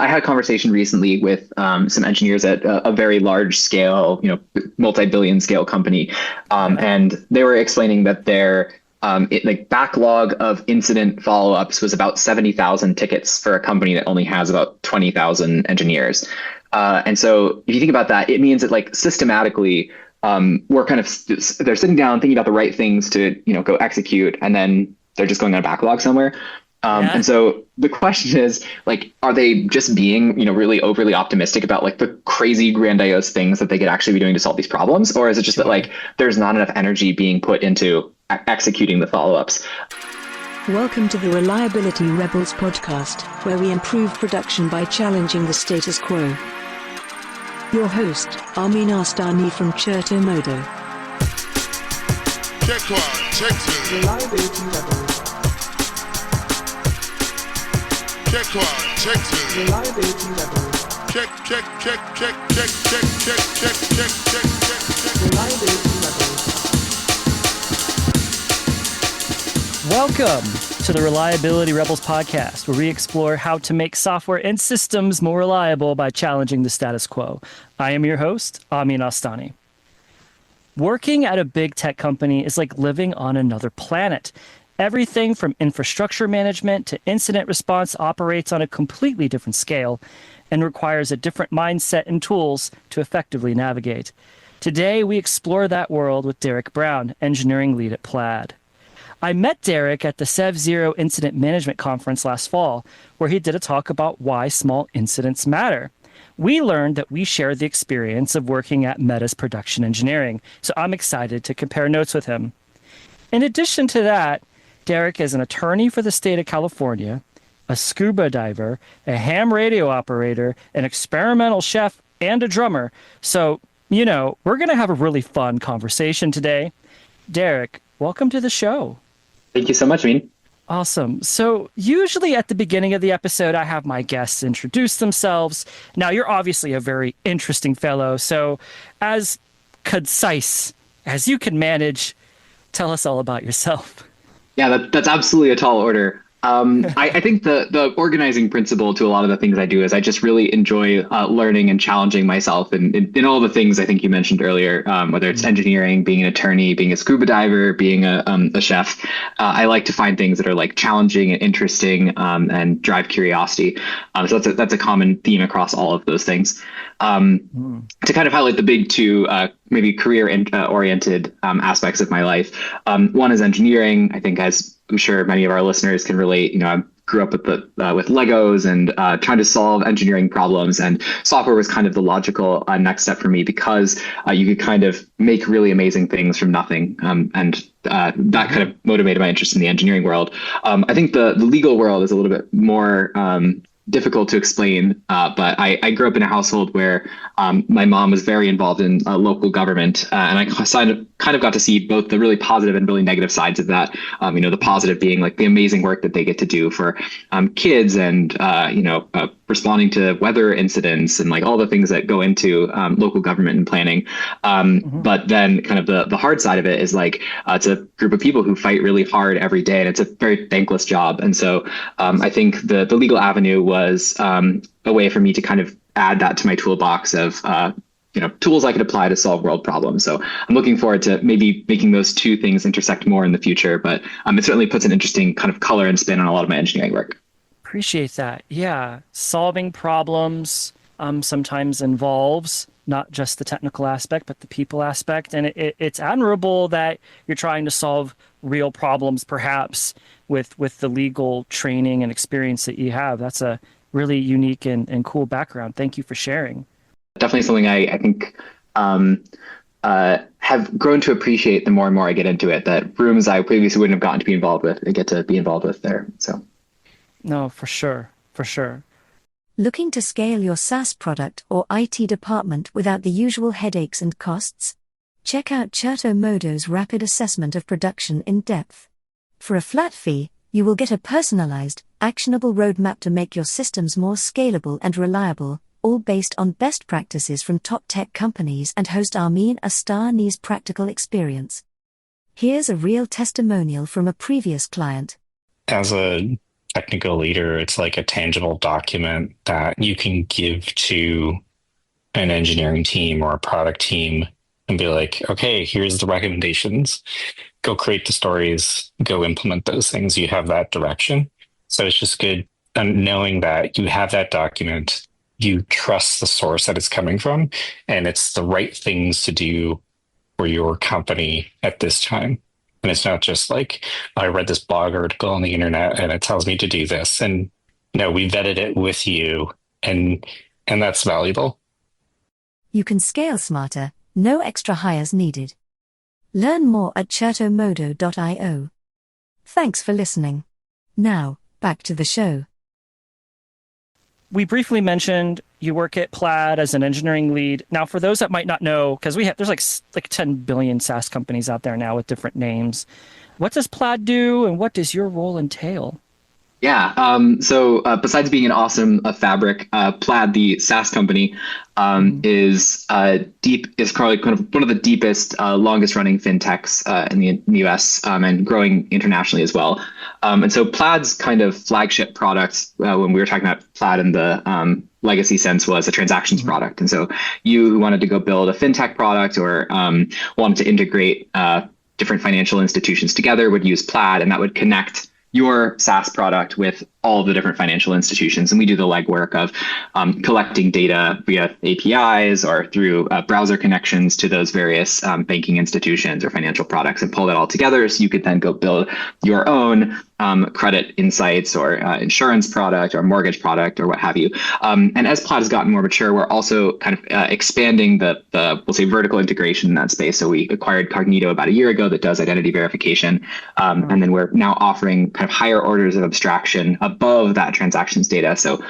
I had a conversation recently with some engineers at a very large scale, multi-billion scale company, and they were explaining that their backlog of incident follow-ups was about 70,000 tickets for a company that only has about 20,000 engineers. And so if you think about that, it means that like systematically, we're kind of they're sitting down thinking about the right things to go execute, and then they're just going on a backlog somewhere. And so the question is, like, are they just being, really overly optimistic about like the crazy grandiose things that they could actually be doing to solve these problems? Or is it just that like there's not enough energy being put into executing the follow-ups? Welcome to the Reliability Rebels podcast, where we improve production by challenging the status quo. Your host, Amin Astani from Cherto Modo. Reliability Rebels. Reliability Rebels. Reliability Rebels. Welcome to the Reliability Rebels podcast, where we explore how to make software and systems more reliable by challenging the status quo. I am your host, Amin Astani. Working at a big tech company is like living on another planet. Everything from infrastructure management to incident response operates on a completely different scale and requires a different mindset and tools to effectively navigate. Today, we explore that world with Derek Brown, engineering lead at Plaid. I met Derek at the SevZero Incident Management Conference last fall, where he did a talk about why small incidents matter. We learned that we share the experience of working at Meta's production engineering, so I'm excited to compare notes with him. In addition to that, Derek is an attorney for the state of California, a scuba diver, a ham radio operator, an experimental chef, and a drummer. So, we're going to have a really fun conversation today. Derek, welcome to the show. Thank you so much, Amin. Awesome. So usually at the beginning of the episode, I have my guests introduce themselves. Now, you're obviously a very interesting fellow. So as concise as you can manage, tell us all about yourself. Yeah, that's absolutely a tall order. I think the organizing principle to a lot of the things I do is I just really enjoy learning and challenging myself in all the things I think you mentioned earlier, whether it's engineering, being an attorney, being a scuba diver, being a chef. I like to find things that are like challenging and interesting and drive curiosity. So that's a common theme across all of those things. To kind of highlight the big two maybe career oriented aspects of my life. One is engineering. I think, as I'm sure many of our listeners can relate, I grew up with Legos and trying to solve engineering problems, and software was kind of the logical next step for me because you could kind of make really amazing things from nothing. And that kind of motivated my interest in the engineering world. I think the legal world is a little bit more difficult to explain, but I grew up in a household where my mom was very involved in local government, and I kind of got to see both the really positive and really negative sides of that. The positive being like the amazing work that they get to do for kids and responding to weather incidents and like all the things that go into local government and planning. But then kind of the hard side of it is like it's a group of people who fight really hard every day, and it's a very thankless job. And so I think the legal avenue was a way for me to kind of add that to my toolbox of tools I could apply to solve world problems. So I'm looking forward to maybe making those two things intersect more in the future, but it certainly puts an interesting kind of color and spin on a lot of my engineering work. Appreciate that. Yeah. Solving problems sometimes involves not just the technical aspect, but the people aspect. And it's admirable that you're trying to solve real problems, perhaps with the legal training and experience that you have. That's a really unique and cool background. Thank you for sharing. Definitely something I think have grown to appreciate the more and more I get into it, that rooms I previously wouldn't have gotten to be involved with, I get to be involved with there. So. No, for sure. For sure. Looking to scale your SaaS product or IT department without the usual headaches and costs? Check out Cherto Modo's rapid assessment of production in depth. For a flat fee, you will get a personalized, actionable roadmap to make your systems more scalable and reliable, all based on best practices from top tech companies and host Amin Astani's practical experience. Here's a real testimonial from a previous client. As a technical leader, it's like a tangible document that you can give to an engineering team or a product team and be like, okay, here's the recommendations. Go create the stories, go implement those things. You have that direction. So it's just good knowing that you have that document, you trust the source that it's coming from, and it's the right things to do for your company at this time. And it's not just like, I read this blog article on the internet and it tells me to do this. And no, we vetted it with you, and that's valuable. You can scale smarter, no extra hires needed. Learn more at chertomodo.io. Thanks for listening. Now, back to the show. We briefly mentioned you work at Plaid as an engineering lead. Now, for those that might not know, because there's like 10 billion SaaS companies out there now with different names. What does Plaid do, and what does your role entail? Yeah. So besides being an awesome fabric, Plaid, the SaaS company, is probably kind of one of the deepest, longest running fintechs in the US, and growing internationally as well. And so Plaid's kind of flagship product, when we were talking about Plaid in the legacy sense, was a transactions product. And so you who wanted to go build a fintech product or wanted to integrate different financial institutions together would use Plaid, and that would connect your SaaS product with all of the different financial institutions. And we do the legwork of collecting data via APIs or through browser connections to those various banking institutions or financial products, and pull that all together so you could then go build your own credit insights or insurance product or mortgage product or what have you. And as Plaid has gotten more mature, we're also kind of expanding the we'll say vertical integration in that space. So we acquired Cognito about a year ago that does identity verification. And then we're now offering kind of higher orders of abstraction above that transactions data. So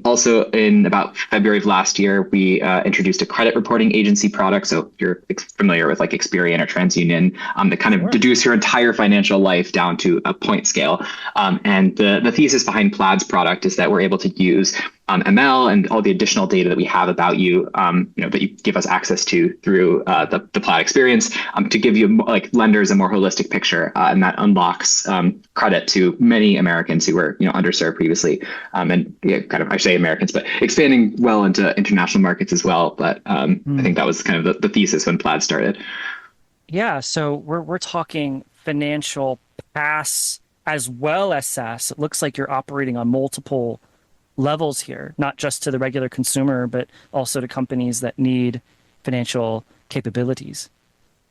also in about February of last year, we introduced a credit reporting agency product. So if you're familiar with like Experian or TransUnion, that kind of deduce your entire financial life down to a point scale. And the thesis behind Plaid's product is that we're able to use ML and all the additional data that we have about you, that you give us access to through the Plaid experience, to give you like lenders a more holistic picture, and that unlocks credit to many Americans who were underserved previously, and kind of I say Americans, but expanding well into international markets as well. But I think that was kind of the thesis when Plaid started. Yeah, so we're talking financial PaaS as well as SaaS. It looks like you're operating on multiple levels here, not just to the regular consumer, but also to companies that need financial capabilities.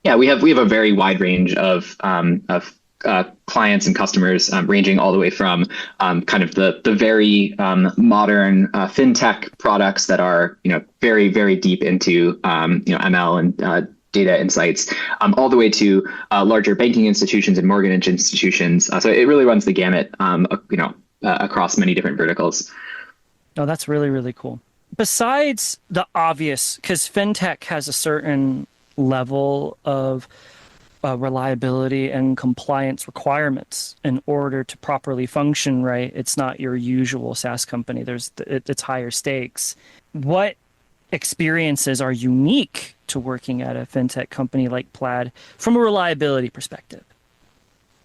Yeah, we have a very wide range of clients and customers, ranging all the way from kind of the very modern fintech products that are very, very deep into ML and data insights, all the way to larger banking institutions and mortgage institutions. So it really runs the gamut, across many different verticals. Oh, that's really, really cool. Besides the obvious, because fintech has a certain level of reliability and compliance requirements in order to properly function, right? It's not your usual SaaS company. It's higher stakes. What experiences are unique to working at a fintech company like Plaid from a reliability perspective?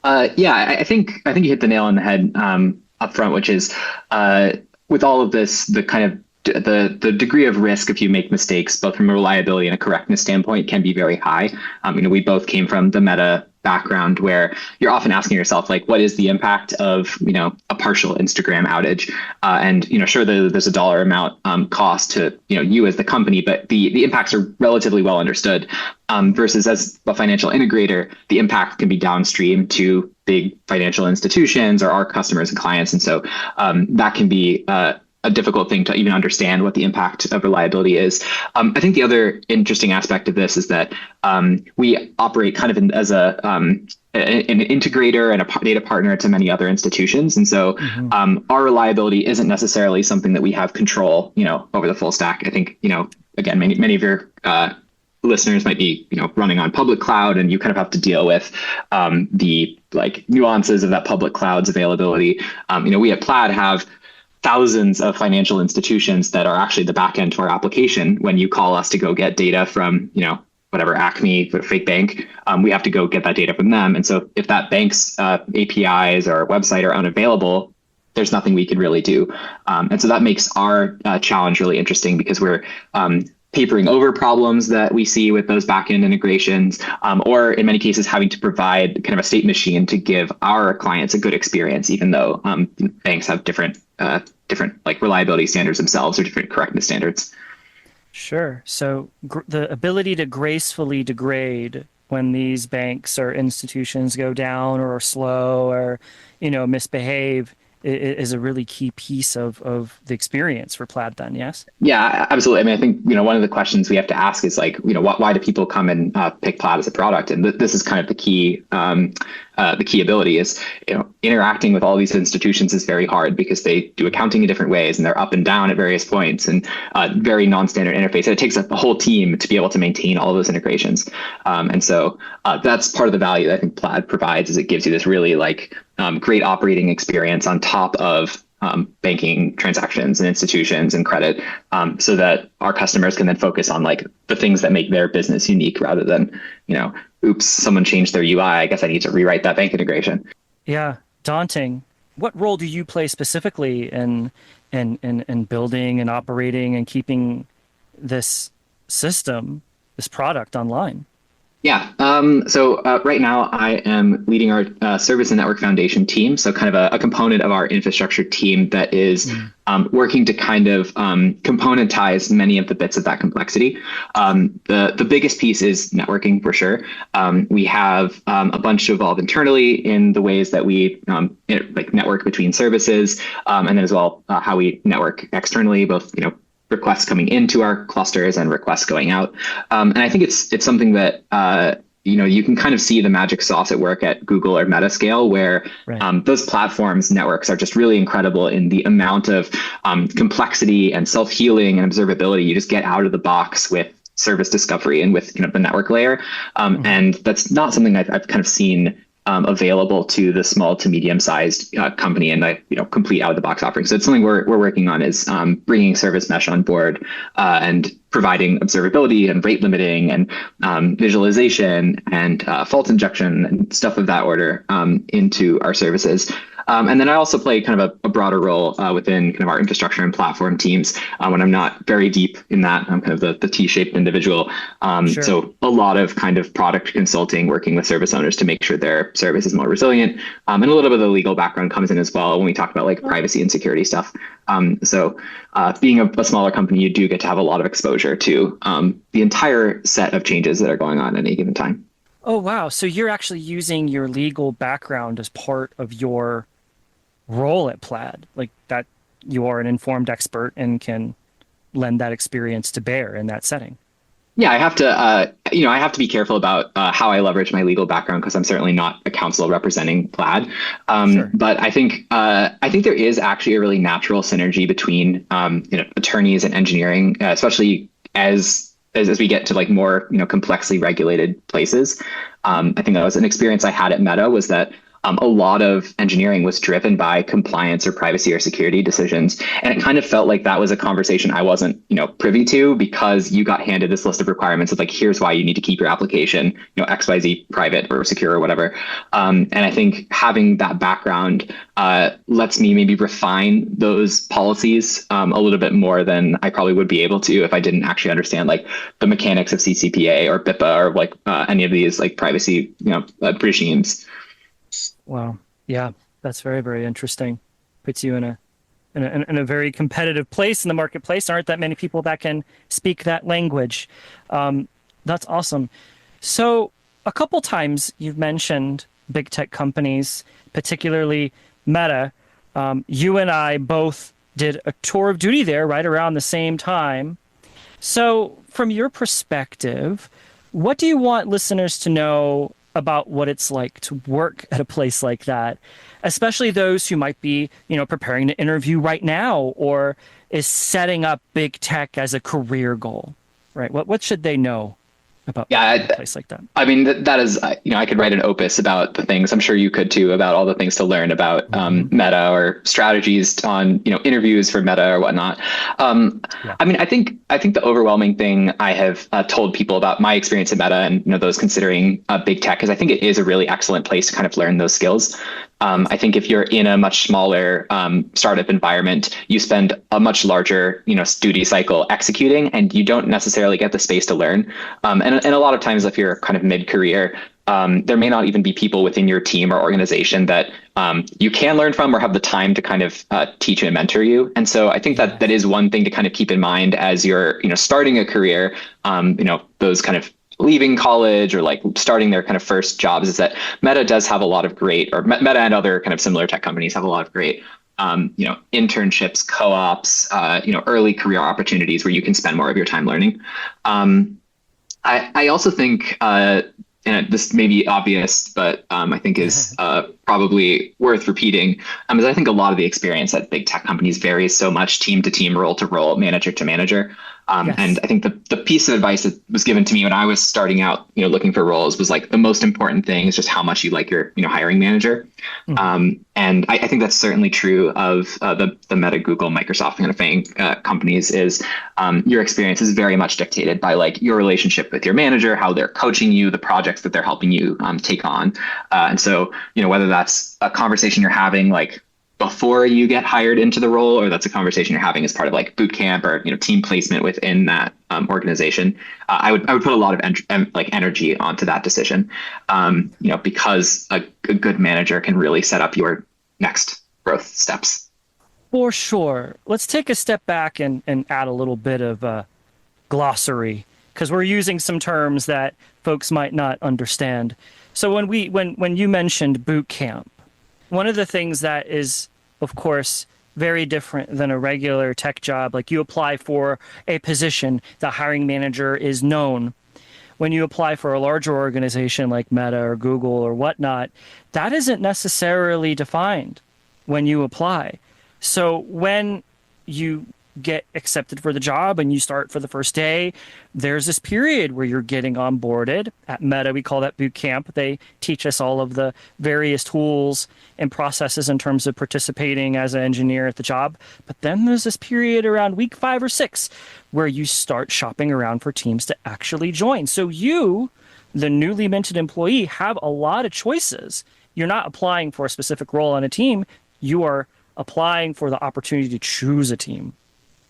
I think you hit the nail on the head up front, which is with all of this, the kind of the degree of risk if you make mistakes, both from a reliability and a correctness standpoint, can be very high. We both came from the Meta background where you're often asking yourself, like, what is the impact of a partial Instagram outage? And sure, there's a dollar amount cost to you as the company, but the impacts are relatively well understood. Versus as a financial integrator, the impact can be downstream to big financial institutions or our customers and clients, and so that can be a difficult thing to even understand what the impact of reliability is. I think the other interesting aspect of this is that we operate kind of as an integrator and a data partner to many other institutions. And so our reliability isn't necessarily something that we have control, over the full stack. I think, again, many of your listeners might be, running on public cloud, and you kind of have to deal with the nuances of that public cloud's availability. We at Plaid have thousands of financial institutions that are actually the back end to our application. When you call us to go get data from, whatever Acme, fake bank, we have to go get that data from them. And so if that bank's APIs or website are unavailable, there's nothing we could really do. And so that makes our challenge really interesting because we're papering over problems that we see with those backend integrations, or in many cases having to provide kind of a state machine to give our clients a good experience, even though banks have different like reliability standards themselves or different correctness standards. Sure. So the ability to gracefully degrade when these banks or institutions go down or are slow or, misbehave is a really key piece of the experience for Plaid then, yes? Yeah, absolutely. I mean, I think, one of the questions we have to ask is like, why do people come and pick Plaid as a product? And this is kind of the key ability is, interacting with all these institutions is very hard because they do accounting in different ways and they're up and down at various points and very non-standard interface. And it takes a whole team to be able to maintain all of those integrations. And so that's part of the value that I think Plaid provides is it gives you this really like great operating experience on top of banking transactions and institutions and credit, so that our customers can then focus on like the things that make their business unique rather than, oops, someone changed their UI. I guess I need to rewrite that bank integration. Yeah, daunting. What role do you play specifically in building and operating and keeping this system, this product online? Yeah. So right now I am leading our service and network foundation team. So kind of a component of our infrastructure team that is working to kind of componentize many of the bits of that complexity. The biggest piece is networking for sure. We have a bunch evolved internally in the ways that we like network between services, and then as well how we network externally, both requests coming into our clusters and requests going out. And I think it's something that, you can kind of see the magic sauce at work at Google or Meta scale, where those platforms networks are just really incredible in the amount of complexity and self-healing and observability you just get out of the box with service discovery and with the network layer. And that's not something I've kind of seen available to the small to medium-sized company and complete out-of-the-box offering. So it's something we're working on is bringing service mesh on board and providing observability and rate limiting and visualization and fault injection and stuff of that order into our services. And then I also play kind of a broader role within kind of our infrastructure and platform teams when I'm not very deep in that. I'm kind of the T-shaped individual. Sure. So a lot of kind of product consulting, working with service owners to make sure their service is more resilient. And a little bit of the legal background comes in as well when we talk about like privacy and security stuff. So being a smaller company, you do get to have a lot of exposure to the entire set of changes that are going on at any given time. Oh, wow. So you're actually using your legal background as part of your role at Plaid, like that you are an informed expert and can lend that experience to bear in that setting. Yeah, I have to, I have to be careful about how I leverage my legal background because I'm certainly not a counsel representing Plaid. Sure. But I think there is actually a really natural synergy between attorneys and engineering, especially as we get to like more complexly regulated places. I think that was an experience I had at Meta was that a lot of engineering was driven by compliance or privacy or security decisions. And it kind of felt like that was a conversation I wasn't, privy to because you got handed this list of requirements of like, here's why you need to keep your application, XYZ private or secure or whatever. And I think having that background lets me maybe refine those policies a little bit more than I probably would be able to if I didn't actually understand like the mechanics of CCPA or BIPA or like any of these like privacy, regimes. Wow. Yeah, that's very, very interesting. Puts you in a very competitive place in the marketplace. Aren't that many people that can speak that language. That's awesome. So a couple times you've mentioned big tech companies, particularly Meta. You and I both did a tour of duty there right around the same time. So from your perspective, what do you want listeners to know about what it's like to work at a place like that, especially those who might be, preparing to interview right now or is setting up big tech as a career goal, right? What should they know about a place like that? I mean, that is, I could write an opus about the things. I'm sure you could too, about all the things to learn about Meta or strategies on, interviews for Meta or whatnot. I mean, I think the overwhelming thing I have told people about my experience at Meta and those considering big tech is I think it is a really excellent place to kind of learn those skills. I think if you're in a much smaller startup environment, you spend a much larger, duty cycle executing, and you don't necessarily get the space to learn. And a lot of times, if you're kind of mid-career, there may not even be people within your team or organization that you can learn from or have the time to kind of teach and mentor you. And so I think that is one thing to kind of keep in mind as you're, starting a career. Those kind of leaving college or like starting their kind of first jobs, is that Meta does have a lot of great, or Meta and other kind of similar tech companies have a lot of great, internships, co-ops, early career opportunities where you can spend more of your time learning. I also think, and this may be obvious, but I think is probably worth repeating, is I think a lot of the experience at big tech companies varies so much team to team, role to role, manager to manager. And I think the piece of advice that was given to me when I was starting out, looking for roles was like the most important thing is just how much you like your, hiring manager. And I think that's certainly true of the Meta, Google, Microsoft kind of thing companies. Is your experience is very much dictated by like your relationship with your manager, how they're coaching you, the projects that they're helping you take on. And so, whether that's a conversation you're having like before you get hired into the role, or that's a conversation you're having as part of like boot camp or team placement within that organization, I would put a lot of energy onto that decision, because a good manager can really set up your next growth steps. For sure. Let's take a step back and add a little bit of a glossary, because we're using some terms that folks might not understand. So when you mentioned boot camp, one of the things that is, of course, very different than a regular tech job, like you apply for a position, the hiring manager is known. When you apply for a larger organization like Meta or Google or whatnot, that isn't necessarily defined when you apply. So when you get accepted for the job and you start for the first day, there's this period where you're getting onboarded. At Meta, we call that boot camp. They teach us all of the various tools and processes in terms of participating as an engineer at the job. But then there's this period around week 5 or 6 where you start shopping around for teams to actually join. So you, the newly minted employee, have a lot of choices. You're not applying for a specific role on a team. You are applying for the opportunity to choose a team.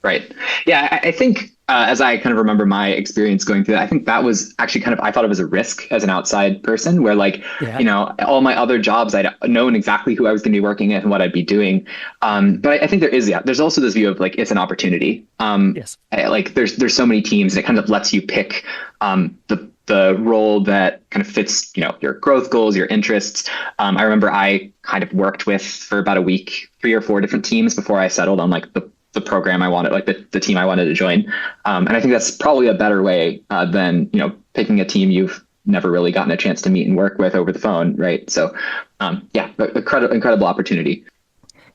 Right. Yeah, I think as I kind of remember my experience going through that, I think that was actually I thought it was a risk as an outside person where all my other jobs, I'd known exactly who I was going to be working at and what I'd be doing. But I think there's also this view of like, it's an opportunity. Yes. There's so many teams that kind of lets you pick the role that kind of fits, your growth goals, your interests. I remember I kind of worked with for about a week, 3 or 4 different teams before I settled on like the program I wanted, like the team I wanted to join. And I think that's probably a better way than, picking a team you've never really gotten a chance to meet and work with over the phone. Right. So incredible opportunity.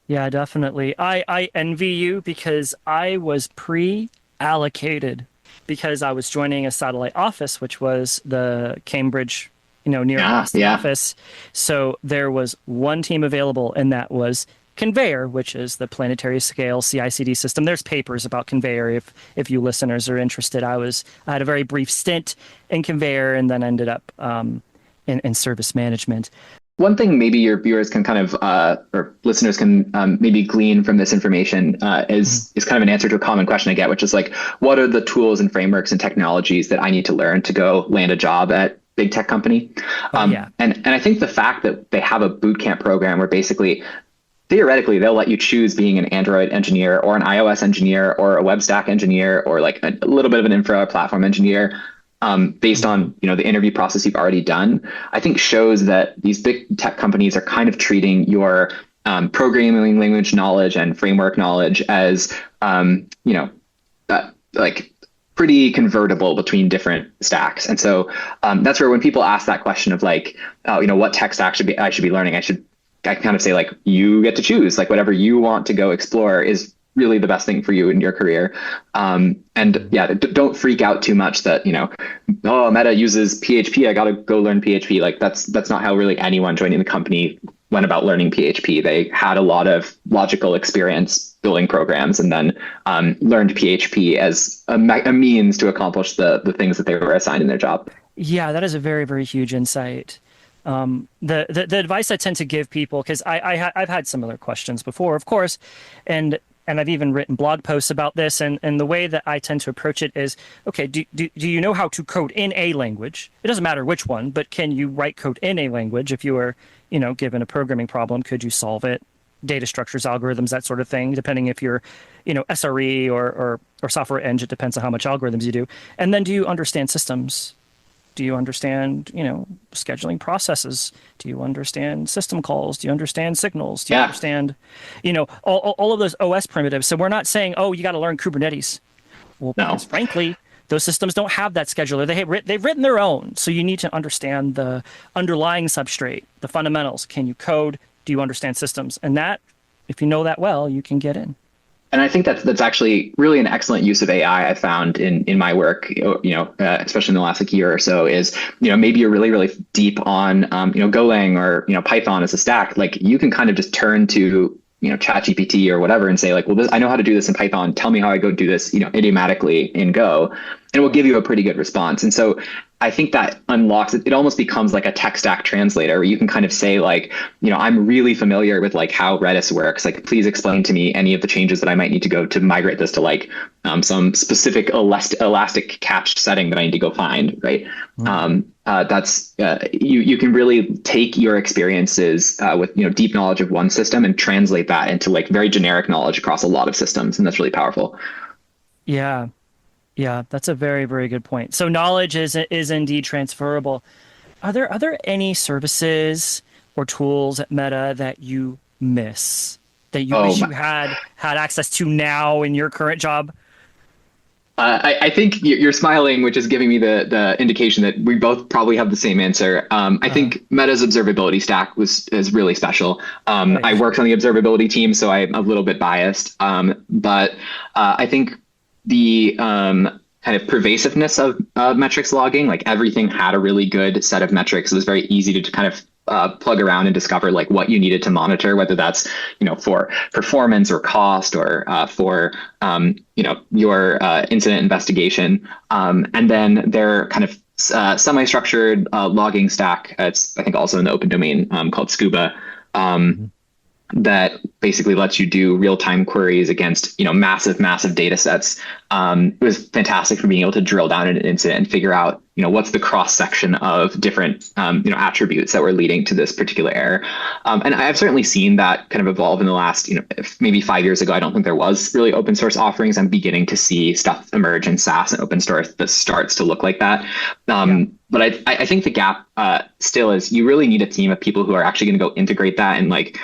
Yeah, definitely. I envy you because I was pre-allocated because I was joining a satellite office, which was the Cambridge, near Boston office. So there was one team available, and that was Conveyor, which is the planetary scale CI/CD system. There's papers about Conveyor if you listeners are interested. I had a very brief stint in Conveyor and then ended up in service management. One thing maybe your viewers can kind of, or listeners can maybe glean from this information is kind of an answer to a common question I get, which is like, what are the tools and frameworks and technologies that I need to learn to go land a job at big tech company? And I think the fact that they have a bootcamp program where basically theoretically, they'll let you choose being an Android engineer or an iOS engineer or a web stack engineer or like a little bit of an infra platform engineer based on the interview process you've already done. I think shows that these big tech companies are kind of treating your programming language knowledge and framework knowledge as like pretty convertible between different stacks. And so that's where when people ask that question of like, what tech stack I should be learning, I kind of say like, you get to choose, like whatever you want to go explore is really the best thing for you in your career. Don't freak out too much that, Meta uses PHP. I got to go learn PHP. Like that's not how really anyone joining the company went about learning PHP. They had a lot of logical experience building programs and then learned PHP as a means to accomplish the things that they were assigned in their job. Yeah, that is a very, very huge insight. The advice I tend to give people, because I've had similar questions before, of course, and I've even written blog posts about this, and the way that I tend to approach it is, okay, do you know how to code in a language? It doesn't matter which one, but can you write code in a language? If you were, given a programming problem, could you solve it? Data structures, algorithms, that sort of thing, depending if you're, SRE or software eng, it depends on how much algorithms you do. And then do you understand systems? Do you understand, scheduling processes? Do you understand system calls? Do you understand signals? Do you Yeah. understand, all of those OS primitives? So we're not saying, oh, you got to learn Kubernetes. Well, No. because frankly, those systems don't have that scheduler. They've written their own. So you need to understand the underlying substrate, the fundamentals. Can you code? Do you understand systems? And that, if you know that well, you can get in. And I think that's actually really an excellent use of AI I found in my work, especially in the last year or so is, maybe you're really, really deep on, Golang or, Python as a stack. Like you can kind of just turn to, ChatGPT or whatever and say like, well, I know how to do this in Python. Tell me how I go do this, idiomatically in Go, and it will give you a pretty good response. And so I think that unlocks it. It almost becomes like a tech stack translator where you can kind of say like, I'm really familiar with like how Redis works. Like, please explain to me any of the changes that I might need to go to migrate this to like some specific elastic cached setting that I need to go find. Right. That's you can really take your experiences with deep knowledge of one system and translate that into like very generic knowledge across a lot of systems, and that's really powerful. Yeah. Yeah, that's a very, very good point. So knowledge is indeed transferable. Are there any services or tools at Meta that you miss that you wish you had access to now in your current job? I think you're smiling, which is giving me the indication that we both probably have the same answer. I think Meta's observability stack is really special. Right. I worked on the observability team, so I'm a little bit biased. But I think the kind of pervasiveness of metrics logging, like everything had a really good set of metrics. It was very easy to kind of plug around and discover like what you needed to monitor, whether that's for performance or cost or for your incident investigation. And then their kind of semi-structured logging stack. It's I think also in the open domain called Scuba. That basically lets you do real-time queries against massive data sets. It was fantastic for being able to drill down in an incident and figure out what's the cross section of different attributes that were leading to this particular error. And I've certainly seen that kind of evolve in the last maybe 5 years ago. I don't think there was really open source offerings. I'm beginning to see stuff emerge in SaaS and open source that starts to look like that. But I think the gap still is you really need a team of people who are actually going to go integrate that and like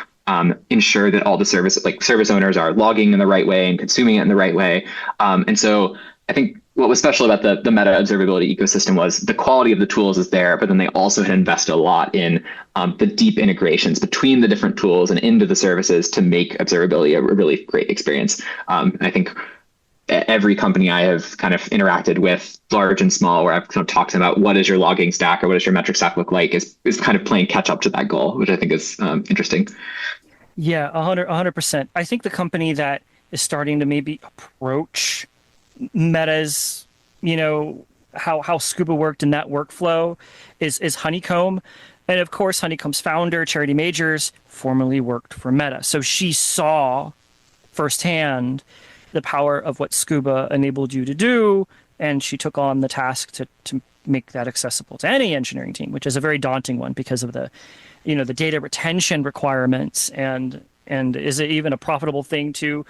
ensure that all the service owners are logging in the right way and consuming it in the right way. And so I think what was special about the Meta observability ecosystem was the quality of the tools is there, but then they also had invested a lot in the deep integrations between the different tools and into the services to make observability a really great experience. I think every company I have kind of interacted with, large and small, where I've kind of talked about what is your logging stack or what does your metric stack look like is kind of playing catch up to that goal, which I think is interesting. Yeah, 100%. I think the company that is starting to maybe approach Meta's, how Scuba worked in that workflow is Honeycomb. And of course, Honeycomb's founder, Charity Majors, formerly worked for Meta. So she saw firsthand the power of what Scuba enabled you to do. And she took on the task to make that accessible to any engineering team, which is a very daunting one because of the data retention requirements and is it even a profitable thing to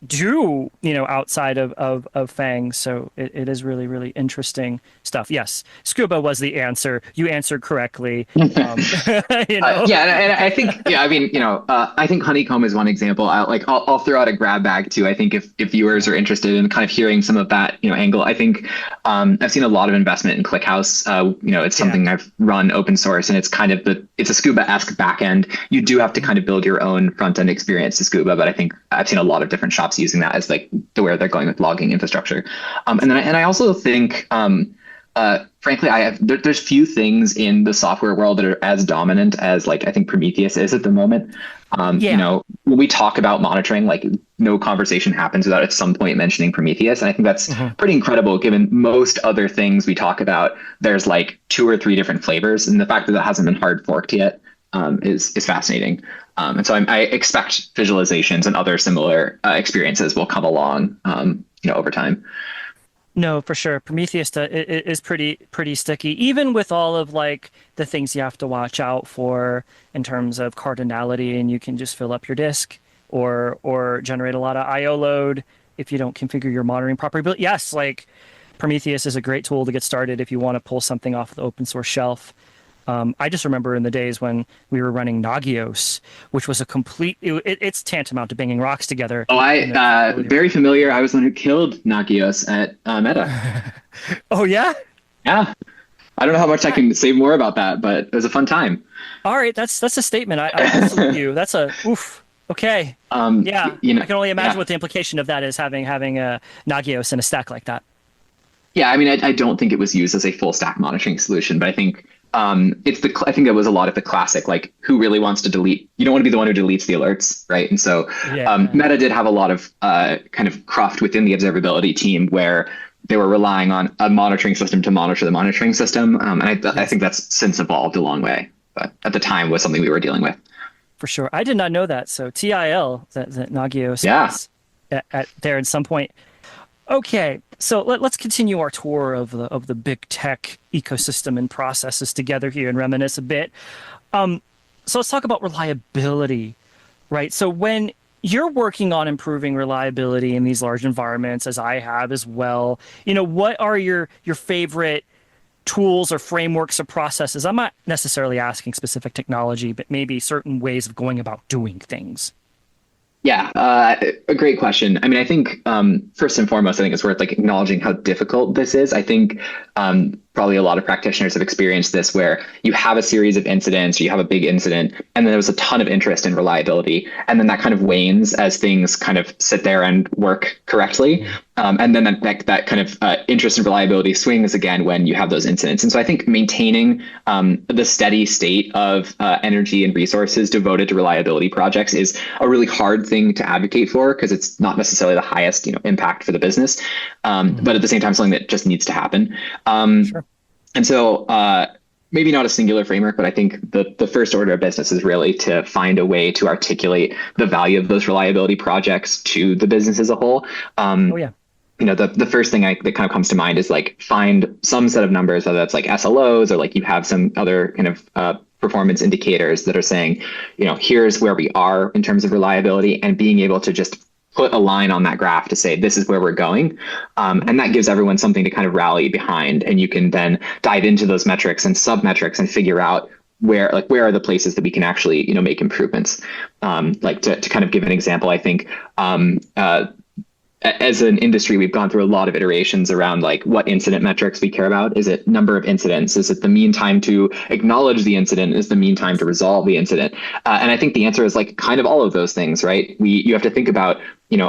do, outside of Fang. So it is really, really interesting stuff. Yes, Scuba was the answer. You answered correctly. Yeah, and I think, I think Honeycomb is one example. I'll throw out a grab bag too. I think if viewers are interested in kind of hearing some of that, angle, I think I've seen a lot of investment in ClickHouse. It's something I've run open source, and it's kind of it's a Scuba-esque backend. You do have to kind of build your own front end experience to Scuba, but I think I've seen a lot of different shops using that as like where they're going with logging infrastructure. And I also think Frankly, there's few things in the software world that are as dominant as like I think Prometheus is at the moment. Yeah. When we talk about monitoring, like no conversation happens without at some point mentioning Prometheus, and I think that's Mhm. pretty incredible given most other things we talk about. There's like two or three different flavors, and the fact that that hasn't been hard forked yet is fascinating. And so I expect visualizations and other similar experiences will come along, over time. No, for sure. Prometheus is pretty sticky, even with all of like the things you have to watch out for in terms of cardinality, and you can just fill up your disk or generate a lot of I/O load if you don't configure your monitoring properly. But yes, like Prometheus is a great tool to get started if you want to pull something off the open source shelf. I just remember in the days when we were running Nagios, which was a it's tantamount to banging rocks together. Oh, In the very familiar. I was the one who killed Nagios at Meta. Oh yeah? Yeah, I don't know how much I can say more about that, but it was a fun time. All right, that's a statement. I salute you. That's a oof. Okay. Yeah, I can only imagine Yeah. what the implication of that is having a Nagios in a stack like that. Yeah, I mean, I don't think it was used as a full stack monitoring solution, but I think I think it was a lot of the classic, like who really wants to delete? You don't want to be the one who deletes the alerts, right? And so Yeah. Meta did have a lot of kind of cruft within the observability team where they were relying on a monitoring system to monitor the monitoring system, and I think that's since evolved a long way, but at the time was something we were dealing with. For sure. I did not know that. So TIL, that Nagios Yeah. is at there at some point. Okay, so let's continue our tour of the big tech ecosystem and processes together here and reminisce a bit. So let's talk about reliability, right? So when you're working on improving reliability in these large environments, as I have as well, what are your favorite tools or frameworks or processes? I'm not necessarily asking specific technology, but maybe certain ways of going about doing things. Yeah, a great question. I mean, I think first and foremost, I think it's worth like acknowledging how difficult this is. I think probably a lot of practitioners have experienced this where you have a series of incidents, or you have a big incident, and then there was a ton of interest in reliability, and then that kind of wanes as things kind of sit there and work correctly. And then that kind of interest in reliability swings again when you have those incidents. And so I think maintaining the steady state of energy and resources devoted to reliability projects is a really hard thing to advocate for because it's not necessarily the highest impact for the business, but at the same time something that just needs to happen. Sure. And so maybe not a singular framework, but I think the first order of business is really to find a way to articulate the value of those reliability projects to the business as a whole. Oh yeah. The first thing that kind of comes to mind is like find some set of numbers, whether that's like SLOs or like you have some other kind of performance indicators that are saying, here's where we are in terms of reliability, and being able to just put a line on that graph to say this is where we're going, and that gives everyone something to kind of rally behind, and you can then dive into those metrics and sub metrics and figure out where are the places that we can actually make improvements. Like to kind of give an example, I think as an industry, we've gone through a lot of iterations around like what incident metrics we care about. Is it number of incidents? Is it the mean time to acknowledge the incident? Is the mean time to resolve the incident? And I think the answer is like kind of all of those things, right? You have to think about,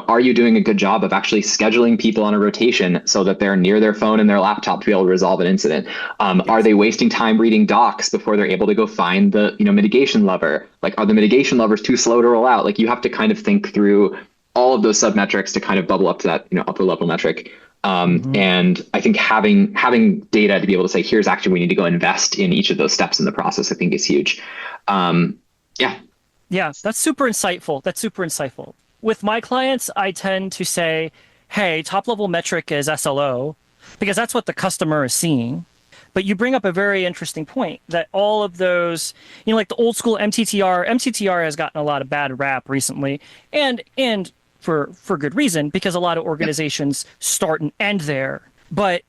are you doing a good job of actually scheduling people on a rotation so that they're near their phone and their laptop to be able to resolve an incident? Are they wasting time reading docs before they're able to go find the, mitigation lever? Like, are the mitigation levers too slow to roll out? Like, you have to kind of think through all of those sub metrics to kind of bubble up to that, upper level metric. And I think having data to be able to say, here's actually, we need to go invest in each of those steps in the process, I think is huge. Yeah. Yeah, that's super insightful. That's super insightful. With my clients, I tend to say, hey, top level metric is SLO, because that's what the customer is seeing. But you bring up a very interesting point that all of those, like the old school MTTR has gotten a lot of bad rap recently, and for good reason, because a lot of organizations start and end there. But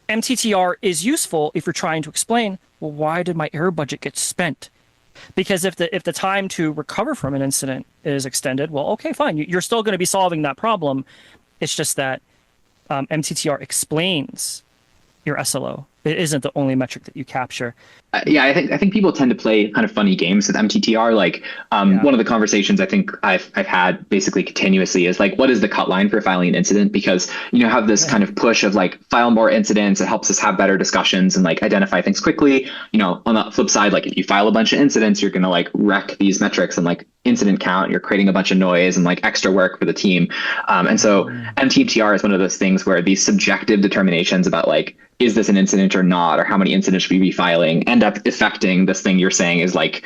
MTTR is useful if you're trying to explain, well, why did my air budget get spent? Because if the time to recover from an incident is extended, well, okay, fine. You're still going to be solving that problem. It's just that MTTR explains your SLO it isn't the only metric that you capture. Yeah, I think people tend to play kind of funny games with MTTR. Like Yeah. one of the conversations I think I've had basically continuously is like, what is the cut line for filing an incident? Because have this kind of push of like file more incidents. It helps us have better discussions and like identify things quickly. On the flip side, like if you file a bunch of incidents, you're gonna like wreck these metrics and like incident count. You're creating a bunch of noise and like extra work for the team. And so MTTR is one of those things where these subjective determinations about like, is this an incident or not, or how many incidents should we be filing, end up affecting this thing you're saying is like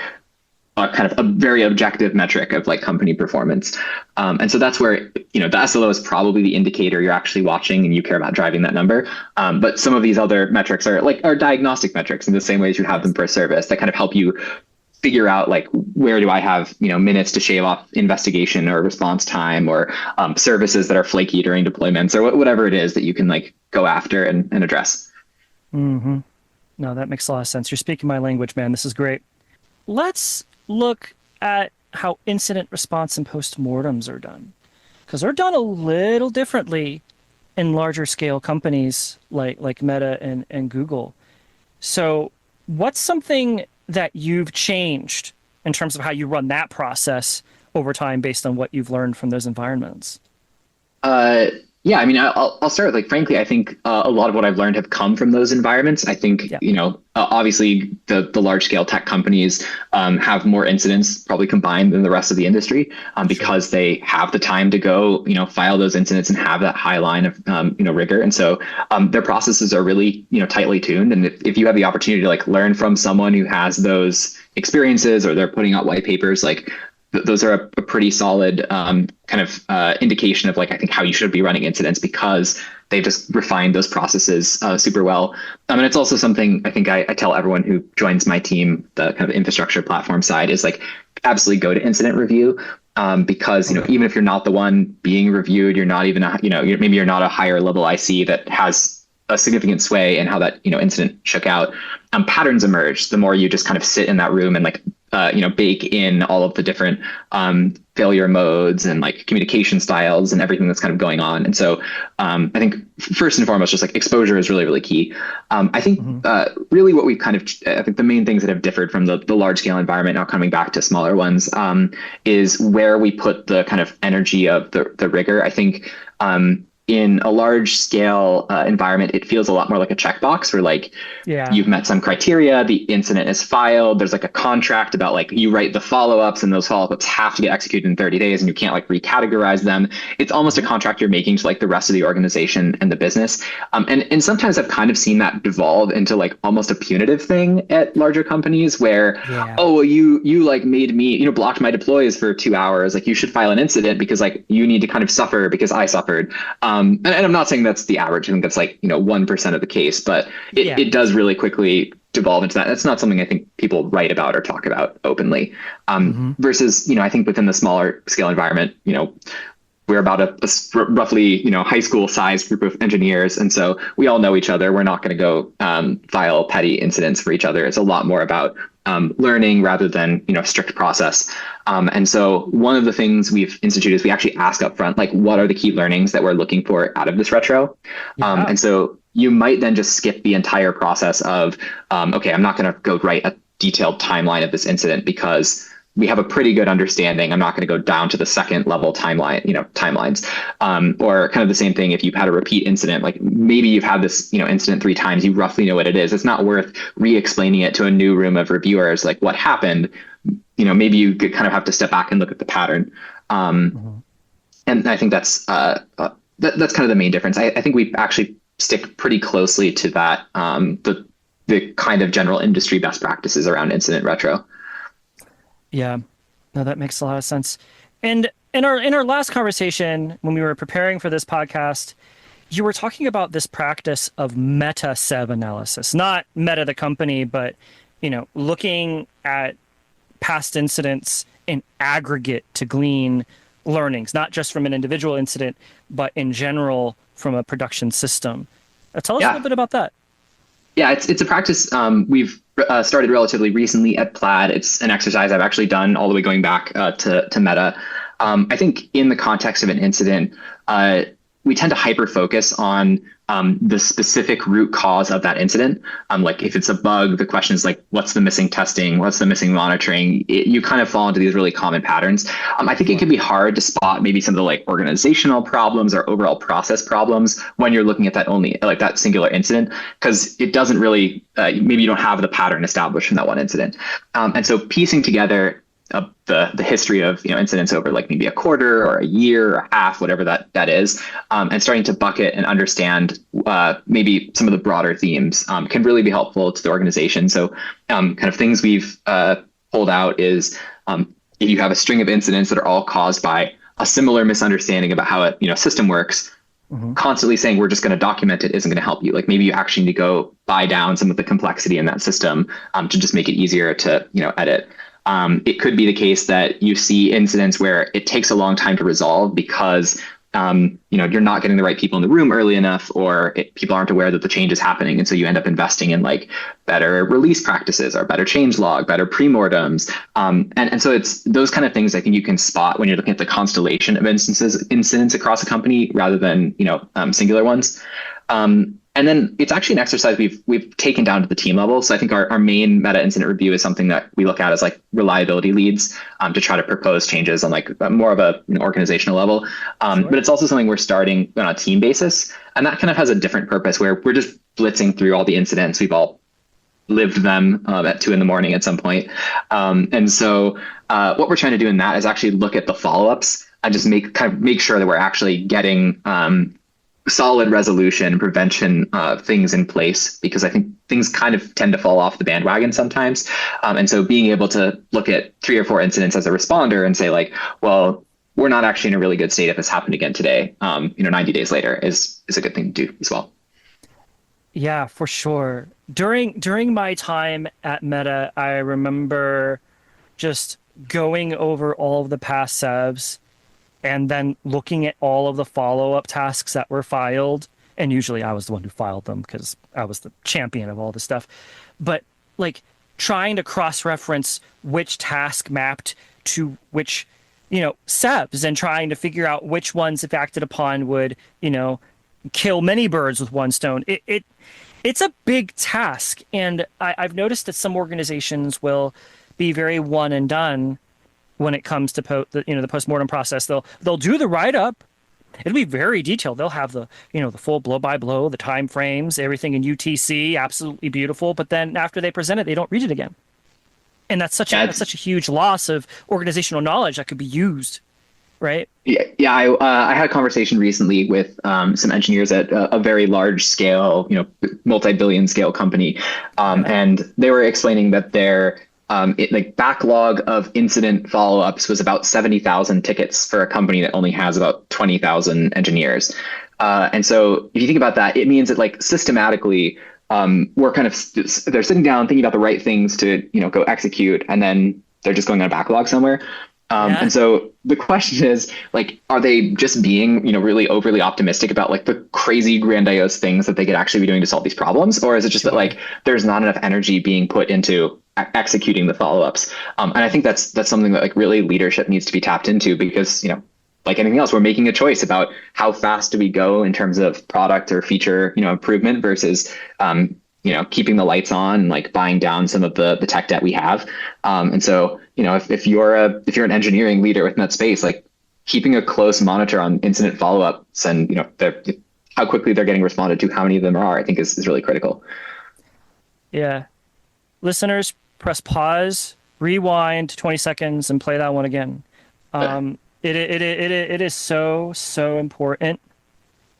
a kind of a very objective metric of like company performance. And so that's where, the SLO is probably the indicator you're actually watching and you care about driving that number. But some of these other metrics are diagnostic metrics in the same way as you have them for a service that kind of help you figure out like, where do I have, minutes to shave off investigation or response time, or services that are flaky during deployments, or whatever it is that you can like go after and address. Mm-hmm. No, that makes a lot of sense. You're speaking my language, man. This is great. Let's look at how incident response and postmortems are done, because they're done a little differently in larger scale companies like Meta and Google. So what's something that you've changed in terms of how you run that process over time based on what you've learned from those environments? Yeah, I mean, I'll start with like, frankly, I think a lot of what I've learned have come from those environments. I think, Yeah. Obviously the large scale tech companies have more incidents probably combined than the rest of the industry because they have the time to go, file those incidents and have that high line of, rigor. And so their processes are really, tightly tuned. And if you have the opportunity to like learn from someone who has those experiences, or they're putting out white papers, like those are a pretty solid kind of indication of like, I think, how you should be running incidents, because they've just refined those processes super well. And it's also something I think I tell everyone who joins my team, the kind of infrastructure platform side, is like, absolutely go to incident review. Because, even if you're not the one being reviewed, you're not even, maybe you're not a higher level IC that has a significant sway in how that, incident shook out. Patterns emerge the more you just kind of sit in that room and like, bake in all of the different failure modes and like communication styles and everything that's kind of going on. And so I think first and foremost, just like exposure is really, really key. I think really what we've kind of, I think the main things that have differed from the large scale environment now coming back to smaller ones is where we put the kind of energy of the rigor. I think in a large scale environment, it feels a lot more like a checkbox where like you've met some criteria, the incident is filed, there's like a contract about like you write the follow-ups and those follow-ups have to get executed in 30 days and you can't like recategorize them. It's almost a contract you're making to like the rest of the organization and the business. And sometimes I've kind of seen that devolve into like almost a punitive thing at larger companies where, oh, well, you like made me, blocked my deploys for 2 hours. Like you should file an incident because like you need to kind of suffer because I suffered. And I'm not saying that's the average. I think that's like, 1% of the case, but it does really quickly devolve into that. It's not something I think people write about or talk about openly. Versus, I think within the smaller scale environment, we're about a roughly, high school sized group of engineers. And so we all know each other. We're not going to go file petty incidents for each other. It's a lot more about learning rather than, strict process. And so one of the things we've instituted is we actually ask up front, like, what are the key learnings that we're looking for out of this retro? And so you might then just skip the entire process of, okay, I'm not going to go write a detailed timeline of this incident because we have a pretty good understanding. I'm not going to go down to the second level timelines. Or kind of the same thing if you've had a repeat incident, like maybe you've had this, incident 3 times, you roughly know what it is. It's not worth re-explaining it to a new room of reviewers, like what happened. Maybe you could kind of have to step back and look at the pattern. And I think that's kind of the main difference. I think we actually stick pretty closely to that, the kind of general industry best practices around incident retro. Yeah, no, that makes a lot of sense. And in our last conversation, when we were preparing for this podcast, you were talking about this practice of meta sev analysis, not Meta the company, but looking at past incidents in aggregate to glean learnings, not just from an individual incident, but in general from a production system. Tell us a little bit about that. Yeah, it's a practice we've started relatively recently at Plaid. It's an exercise I've actually done all the way going back to Meta. I think in the context of an incident, we tend to hyper focus on the specific root cause of that incident. Like if it's a bug, the question is like, what's the missing testing? What's the missing monitoring? You kind of fall into these really common patterns. I think it can be hard to spot maybe some of the like organizational problems or overall process problems when you're looking at that only like that singular incident, because it doesn't really, maybe you don't have the pattern established from that one incident. And so piecing together the history of incidents over like maybe a quarter or a year or half, whatever that is, and starting to bucket and understand maybe some of the broader themes can really be helpful to the organization. So kind of things we've pulled out is if you have a string of incidents that are all caused by a similar misunderstanding about how a system works, constantly saying we're just going to document it isn't going to help you. Like maybe you actually need to go buy down some of the complexity in that system to just make it easier to edit. It could be the case that you see incidents where it takes a long time to resolve because you're not getting the right people in the room early enough, or people aren't aware that the change is happening, and so you end up investing in like better release practices or better change log, better pre-mortems, and so it's those kind of things I think you can spot when you're looking at the constellation of incidents across a company rather than singular ones. And then it's actually an exercise we've taken down to the team level. So I think our main meta incident review is something that we look at as like reliability leads to try to propose changes on like more of an organizational level. Sure. But it's also something we're starting on a team basis. And that kind of has a different purpose where we're just blitzing through all the incidents. We've all lived them at 2 a.m. at some point. And so what we're trying to do in that is actually look at the follow-ups and just make sure that we're actually getting solid resolution and prevention things in place, because I think things kind of tend to fall off the bandwagon sometimes. And so being able to look at 3 or 4 incidents as a responder and say like, well, we're not actually in a really good state if this happened again today, 90 days later is a good thing to do as well. Yeah, for sure. During my time at Meta, I remember just going over all of the past sevs and then looking at all of the follow-up tasks that were filed. And usually I was the one who filed them because I was the champion of all this stuff. But like trying to cross-reference which task mapped to which, sevs, and trying to figure out which ones, if acted upon, would, kill many birds with one stone. It's a big task. And I've noticed that some organizations will be very one and done when it comes to the postmortem process. They'll do the write-up. It'll be very detailed. They'll have the the full blow by blow, the time frames, everything in UTC, absolutely beautiful. But then after they present it, they don't read it again, and that's such a huge loss of organizational knowledge that could be used, right? Yeah. I had a conversation recently with some engineers at a very large scale, multi-billion scale company, and they were explaining that their backlog of incident follow-ups was about 70,000 tickets for a company that only has about 20,000 engineers. And so if you think about that, it means that like systematically, they're sitting down thinking about the right things to, go execute, and then they're just going on a backlog somewhere. And so the question is like, are they just being, really overly optimistic about like the crazy grandiose things that they could actually be doing to solve these problems? Or is it just that like, there's not enough energy being put into executing the follow-ups? And I think that's something that like really leadership needs to be tapped into, because, like anything else, we're making a choice about how fast do we go in terms of product or feature, improvement versus, keeping the lights on and like buying down some of the tech debt we have. And so, if you're an engineering leader within that space, like keeping a close monitor on incident follow-ups and, how quickly they're getting responded to, how many of them are, I think is really critical. Yeah. Listeners, press pause, rewind 20 seconds, and play that one again. It is so important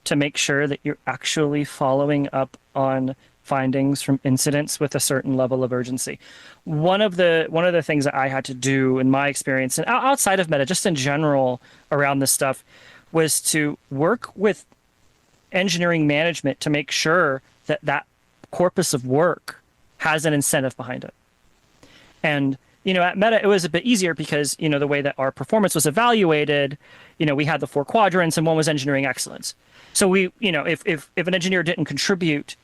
to make sure that you're actually following up on findings from incidents with a certain level of urgency. One of the things that I had to do in my experience, and outside of Meta, just in general around this stuff, was to work with engineering management to make sure that corpus of work has an incentive behind it. And at Meta, it was a bit easier because, the way that our performance was evaluated, we had the 4 quadrants, and one was engineering excellence. So we, if an engineer didn't contribute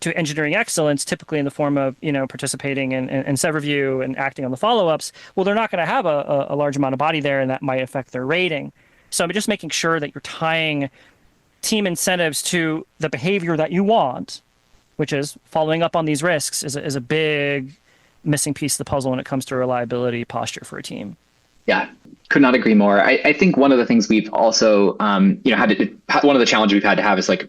to engineering excellence, typically in the form of, participating in SEV review and acting on the follow-ups, well, they're not going to have a large amount of body there, and that might affect their rating. So I'm just making sure that you're tying team incentives to the behavior that you want, which is following up on these risks, is a big missing piece of the puzzle when it comes to reliability posture for a team. Yeah, could not agree more. I think one of the things we've also, one of the challenges we've had to have is like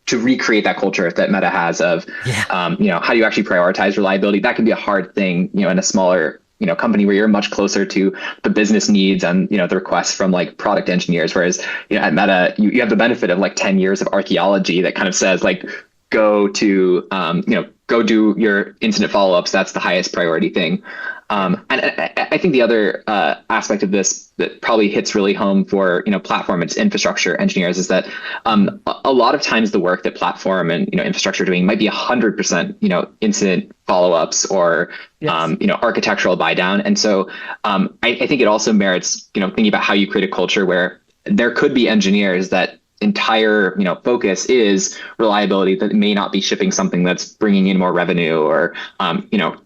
to recreate that culture that Meta has of, how do you actually prioritize reliability? That can be a hard thing, in a smaller, company where you're much closer to the business needs and, the requests from like product engineers. Whereas, at Meta, you have the benefit of like 10 years of archaeology that kind of says like, go do your incident follow-ups. That's the highest priority thing. And I think the other aspect of this that probably hits really home for platform and infrastructure engineers is that a lot of times the work that platform and infrastructure are doing might be 100% incident follow-ups or architectural buy down. And so I think it also merits thinking about how you create a culture where there could be engineers that entire focus is reliability, that may not be shipping something that's bringing in more revenue or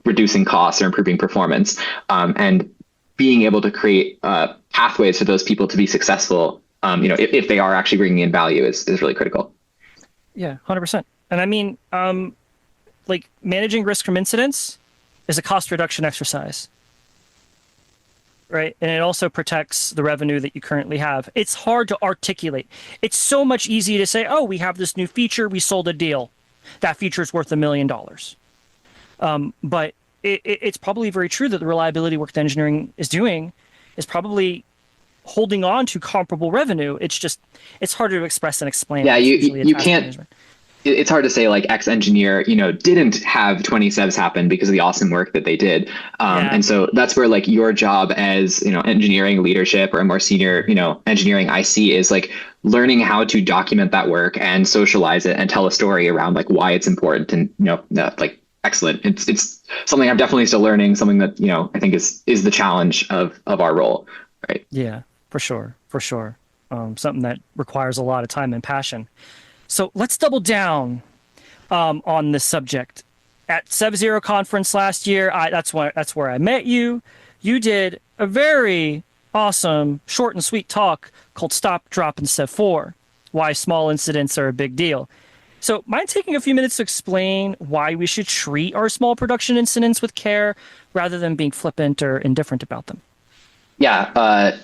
reducing costs or improving performance, and being able to create pathways for those people to be successful if they are actually bringing in value is really critical. Yeah, 100%. And I mean, like managing risk from incidents is a cost reduction exercise. Right. And it also protects the revenue that you currently have. It's hard to articulate. It's so much easier to say, oh, we have this new feature. We sold a deal. That feature is worth $1 million. But it's probably very true that the reliability work that engineering is doing is probably holding on to comparable revenue. It's harder to express and explain. Yeah, you can't. Management. It's hard to say like X engineer, didn't have 20 sevs happen because of the awesome work that they did. And so that's where like your job as, engineering leadership or a more senior, engineering IC is like learning how to document that work and socialize it and tell a story around like why it's important and, like excellent. It's something I'm definitely still learning, something that, I think is the challenge of our role. Right. Yeah, for sure. Something that requires a lot of time and passion. So let's double down on this subject. At SevZero conference last year, that's where I met you. You did a very awesome, short and sweet talk called "Stop, Drop, and Sev 4: Why Small Incidents Are a Big Deal." So, mind taking a few minutes to explain why we should treat our small production incidents with care rather than being flippant or indifferent about them? Yeah.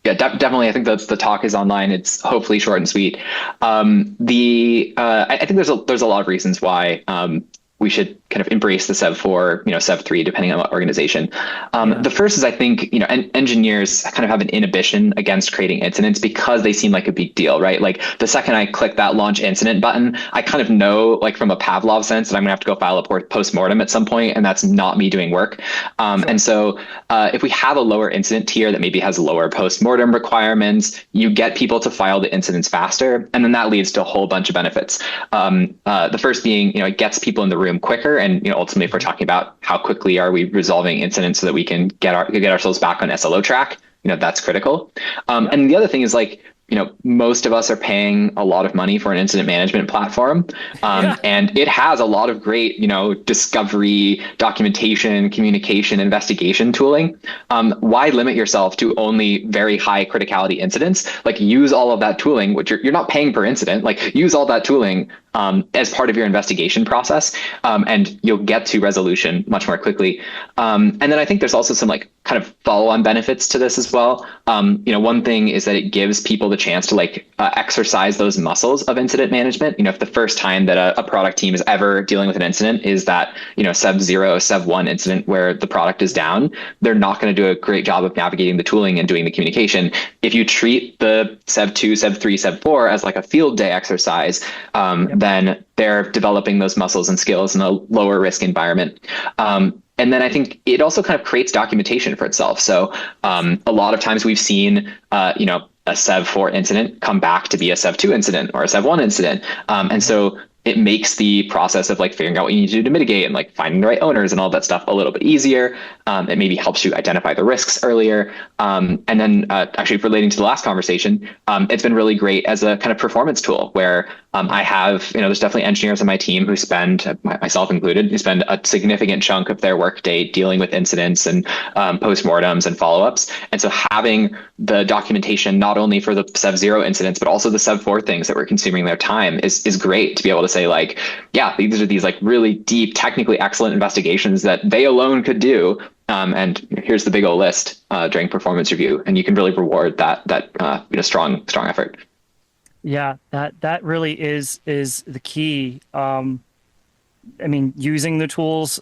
Definitely. I think the talk is online. It's hopefully short and sweet. I think there's a lot of reasons why we should kind of embrace the Sev 4, Sev 3, depending on what organization. The first is I think, engineers kind of have an inhibition against creating incidents because they seem like a big deal, right? Like the second I click that launch incident button, I kind of know like from a Pavlov sense that I'm gonna have to go file a post-mortem at some point, and that's not me doing work. And so if we have a lower incident tier that maybe has lower post-mortem requirements, you get people to file the incidents faster, and then that leads to a whole bunch of benefits. The first being, it gets people in the room quicker, and ultimately, if we're talking about how quickly are we resolving incidents so that we can get ourselves back on SLO track, that's critical. And the other thing is like, most of us are paying a lot of money for an incident management platform. And it has a lot of great, discovery, documentation, communication, investigation tooling. Why limit yourself to only very high criticality incidents? Like use all of that tooling, which you're not paying per incident, like use all that tooling as part of your investigation process, and you'll get to resolution much more quickly. And then I think there's also some like kind of follow-on benefits to this as well. One thing is that it gives people the chance to exercise those muscles of incident management. If the first time that a product team is ever dealing with an incident is that, Sev 0, Sev 1 incident where the product is down, they're not going to do a great job of navigating the tooling and doing the communication. If you treat the Sev 2, Sev 3, Sev 4 as like a field day exercise, then they're developing those muscles and skills in a lower risk environment. And then I think it also kind of creates documentation for itself. So a lot of times we've seen, a Sev 4 incident come back to be a Sev 2 incident or a Sev 1 incident. And so it makes the process of like figuring out what you need to do to mitigate and like finding the right owners and all that stuff a little bit easier. It maybe helps you identify the risks earlier. And then actually relating to the last conversation, it's been really great as a kind of performance tool where I have, there's definitely engineers on my team who spend, myself included, who spend a significant chunk of their workday dealing with incidents and postmortems and follow-ups. And so having the documentation not only for the Sev 0 incidents, but also the Sev 4 things that were consuming their time is great to be able to say like, yeah, these are these like really deep, technically excellent investigations that they alone could do. And here's the big old list during performance review, and you can really reward that strong effort. Yeah, that really is the key. I mean, using the tools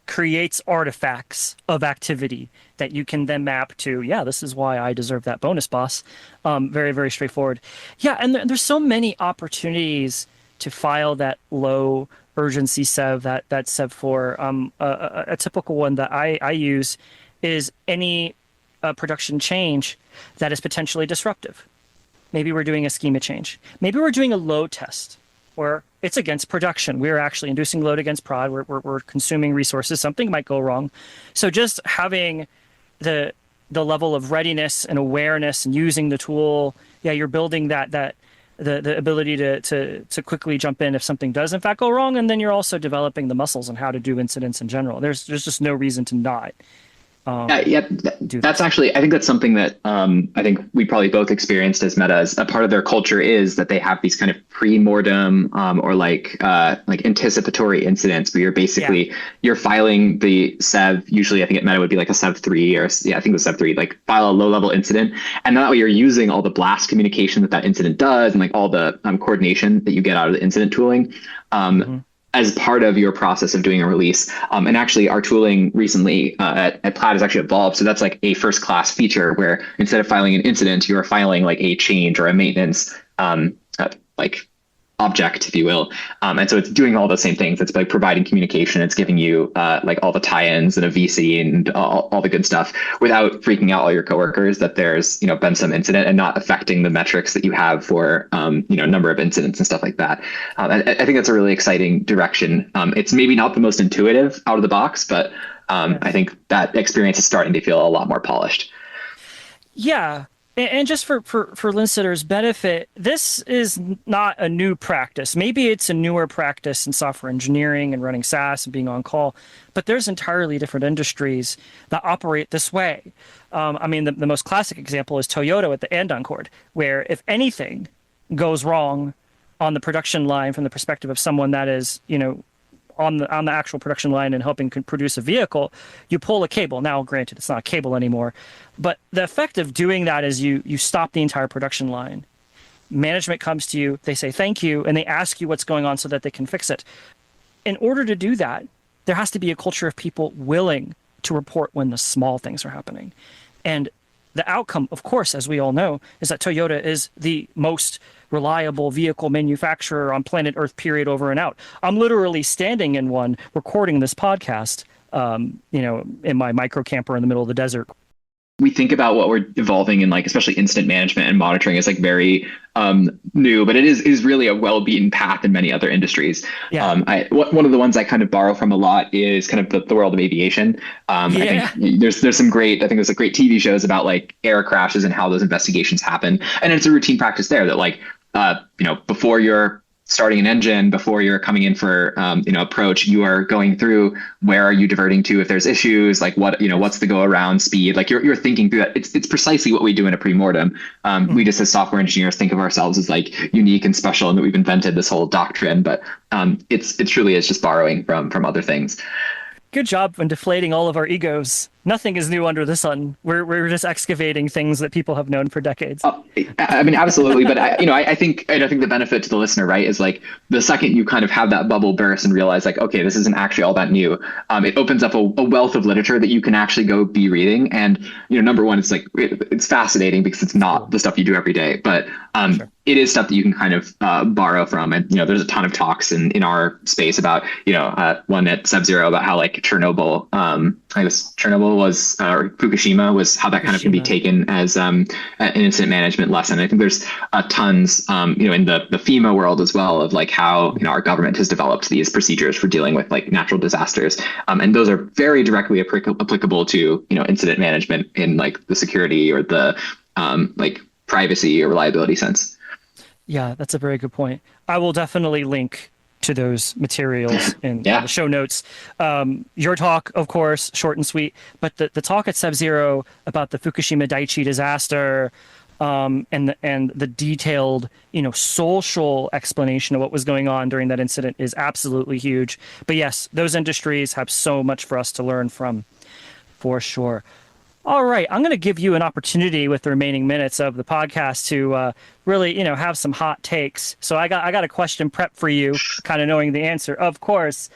creates artifacts of activity that you can then map to, yeah, this is why I deserve that bonus, boss. Very, very straightforward. Yeah, and there's so many opportunities to file that low urgency Sev, that Sev 4. A typical one that I use is any production change that is potentially disruptive. Maybe we're doing a schema change. Maybe we're doing a load test where it's against production. We're actually inducing load against prod. We're consuming resources. Something might go wrong. So just having the level of readiness and awareness and using the tool, yeah, you're building the ability to quickly jump in if something does in fact go wrong, and then you're also developing the muscles on how to do incidents in general. There's just no reason to not. That's actually, I think that's something that I think we probably both experienced as metas. A part of their culture is that they have these kind of pre-mortem or like anticipatory incidents where you're basically you're filing the Sev. Usually, I think at meta would be like a Sev 3 or I think it was Sev 3. Like file a low-level incident, and that way you're using all the blast communication that incident does, and like all the coordination that you get out of the incident tooling. As part of your process of doing a release. And actually our tooling recently at Plaid has actually evolved. So that's like a first class feature where instead of filing an incident, you are filing like a change or a maintenance like object, if you will. And so it's doing all the same things. It's like providing communication. It's giving you like all the tie-ins and a VC and all the good stuff without freaking out all your coworkers that there's, been some incident and not affecting the metrics that you have for, number of incidents and stuff like that. I think that's a really exciting direction. It's maybe not the most intuitive out of the box, but I think that experience is starting to feel a lot more polished. Yeah. And just for Linsitter's benefit, this is not a new practice. Maybe it's a newer practice in software engineering and running SaaS and being on call, but there's entirely different industries that operate this way. I mean, the most classic example is Toyota with the Andon cord, where if anything goes wrong on the production line from the perspective of someone that is, on the actual production line and helping produce a vehicle, you pull a cable. Now, granted, it's not a cable anymore, but the effect of doing that is you stop the entire production line. Management comes to you, they say thank you, and they ask you what's going on so that they can fix it. In order to do that, there has to be a culture of people willing to report when the small things are happening. And the outcome, of course, as we all know, is that Toyota is the most reliable vehicle manufacturer on planet Earth, period, over and out. I'm literally standing in one recording this podcast, in my micro camper in the middle of the desert. We think about what we're evolving in, like, especially incident management and monitoring is like very new, but it is really a well-beaten path in many other industries. Yeah. One of the ones I kind of borrow from a lot is kind of the world of aviation. I think there's some great, I think there's like great TV shows about like air crashes and how those investigations happen. And it's a routine practice there that like, before you're starting an engine, before you're coming in for approach, you are going through where are you diverting to if there's issues, like what's the go around speed, like you're thinking through that. It's precisely what we do in a pre-mortem. We just as software engineers think of ourselves as like unique and special and that we've invented this whole doctrine, but it truly is just borrowing from other things. Good job on deflating all of our egos. Nothing is new under the sun. We're just excavating things that people have known for decades. I mean, absolutely. But I think the benefit to the listener, right, is like the second you kind of have that bubble burst and realize like, okay, this isn't actually all that new. It opens up a wealth of literature that you can actually go be reading. And, number one, it's like, it's fascinating because it's not the stuff you do every day, but sure. It is stuff that you can kind of borrow from. And, there's a ton of talks in our space about, one at Sub-Zero about how like Chernobyl, I guess Chernobyl was, or Fukushima was how that kind of can be taken as an incident management lesson. I think there's tons, in the FEMA world as well of like how, our government has developed these procedures for dealing with like natural disasters. And those are very directly applicable to, incident management in like the security or the like privacy or reliability sense. Yeah, that's a very good point. I will definitely link to those materials in the Yeah. show notes. Your talk, of course, short and sweet, but the talk at Sub-Zero about the Fukushima Daiichi disaster, and the detailed, social explanation of what was going on during that incident is absolutely huge. But yes, those industries have so much for us to learn from, for sure. All right, I'm going to give you an opportunity with the remaining minutes of the podcast to really, have some hot takes. So I got a question prepped for you, kind of knowing the answer, of course,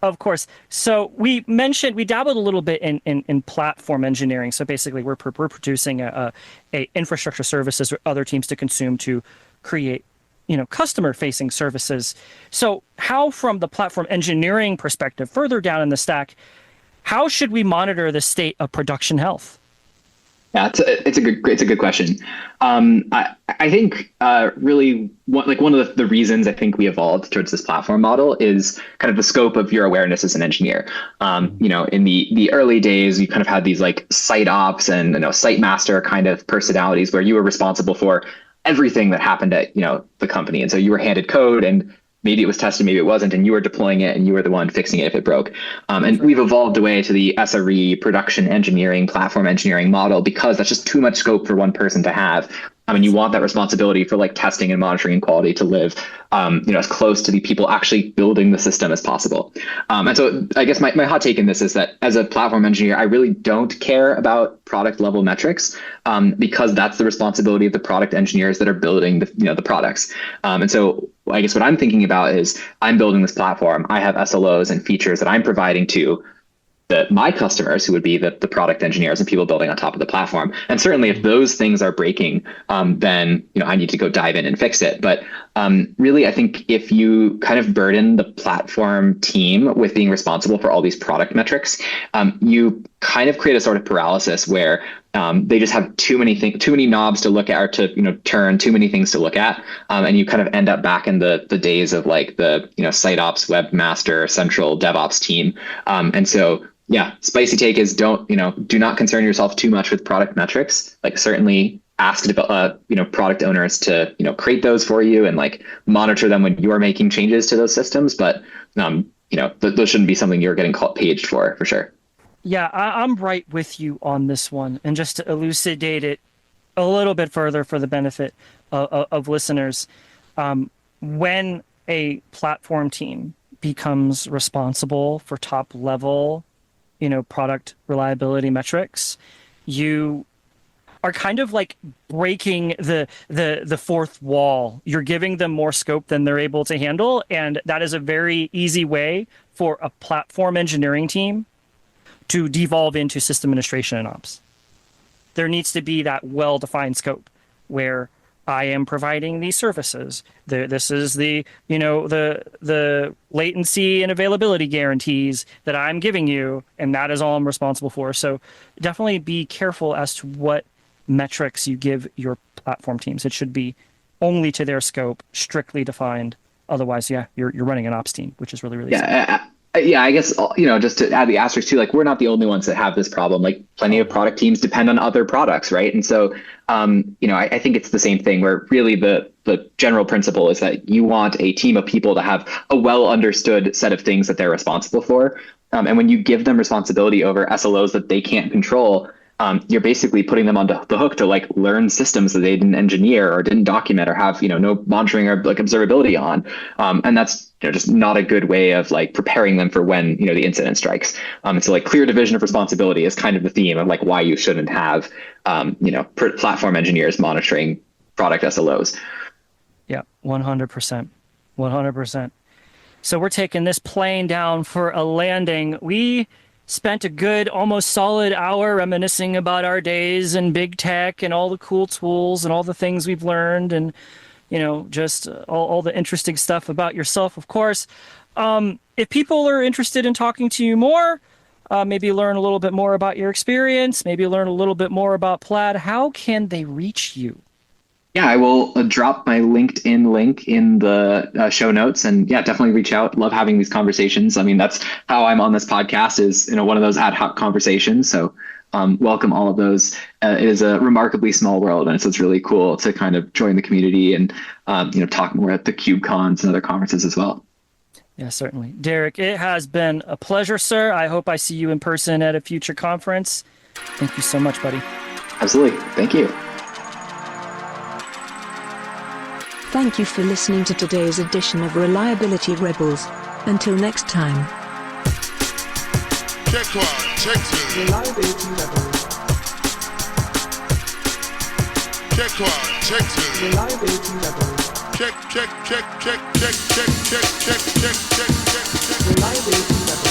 of course. So we dabbled a little bit in platform engineering. So basically, we're producing a infrastructure services for other teams to consume to create, customer facing services. So how, from the platform engineering perspective, further down in the stack, how should we monitor the state of production health? Yeah, it's a good question. I think really one of the reasons I think we evolved towards this platform model is kind of the scope of your awareness as an engineer. In the early days, you kind of had these like site ops and site master kind of personalities where you were responsible for everything that happened at the company, and so you were handed code and maybe it was tested, maybe it wasn't, and you were deploying it and you were the one fixing it if it broke. And we've evolved away to the SRE, production engineering, platform engineering model because that's just too much scope for one person to have. I mean, you want that responsibility for like testing and monitoring and quality to live, as close to the people actually building the system as possible. And so I guess my hot take in this is that as a platform engineer, I really don't care about product level metrics, because that's the responsibility of the product engineers that are building the products. And so I guess what I'm thinking about is I'm building this platform. I have SLOs and features that I'm providing to my customers, who would be the product engineers and people building on top of the platform. And certainly if those things are breaking, then I need to go dive in and fix it. But really, I think if you kind of burden the platform team with being responsible for all these product metrics, you kind of create a sort of paralysis where they just have too many knobs to look at, or to turn, too many things to look at, and you kind of end up back in the days of like the site ops, webmaster, central DevOps team. And so yeah, spicy take is do not concern yourself too much with product metrics. Like certainly ask product owners to create those for you and like monitor them when you are making changes to those systems. But those shouldn't be something you're getting paged for sure. Yeah, I'm right with you on this one. And just to elucidate it a little bit further for the benefit of listeners, when a platform team becomes responsible for top level, product reliability metrics, you are kind of like breaking the fourth wall. You're giving them more scope than they're able to handle, and that is a very easy way for a platform engineering team to devolve into system administration and ops. There needs to be that well-defined scope where I am providing these services. This is the latency and availability guarantees that I'm giving you, and that is all I'm responsible for. So definitely be careful as to what metrics you give your platform teams. It should be only to their scope, strictly defined. Otherwise, yeah, you're running an ops team, which is really, really Yeah. Yeah, I guess, just to add the asterisk too, like we're not the only ones that have this problem. Like plenty of product teams depend on other products, right? And so, I think it's the same thing where really the general principle is that you want a team of people to have a well understood set of things that they're responsible for. And when you give them responsibility over SLOs that they can't control, you're basically putting them on the hook to like learn systems that they didn't engineer or didn't document or have no monitoring or like observability on, and that's just not a good way of like preparing them for when the incident strikes. And so like clear division of responsibility is kind of the theme of like why you shouldn't have platform engineers monitoring product SLOs. Yeah, 100%, 100%. So we're taking this plane down for a landing. We spent a good, almost solid hour reminiscing about our days in big tech and all the cool tools and all the things we've learned and, just all the interesting stuff about yourself, of course. If people are interested in talking to you more, maybe learn a little bit more about your experience, maybe learn a little bit more about Plaid, how can they reach you? Yeah, I will drop my LinkedIn link in the show notes, and yeah, definitely reach out. Love having these conversations. I mean, that's how I'm on this podcast, is one of those ad hoc conversations. So welcome all of those. It is a remarkably small world, and so it's really cool to kind of join the community and talk more at the KubeCons and other conferences as well. Yeah, certainly. Derek, it has been a pleasure, sir. I hope I see you in person at a future conference. Thank you so much, buddy. Absolutely. Thank you. Thank you for listening to today's edition of Reliability Rebels. Until next time. Check one, check two. Reliability Rebels. Check one, check two. Reliability Rebels. Check. Reliability Rebels.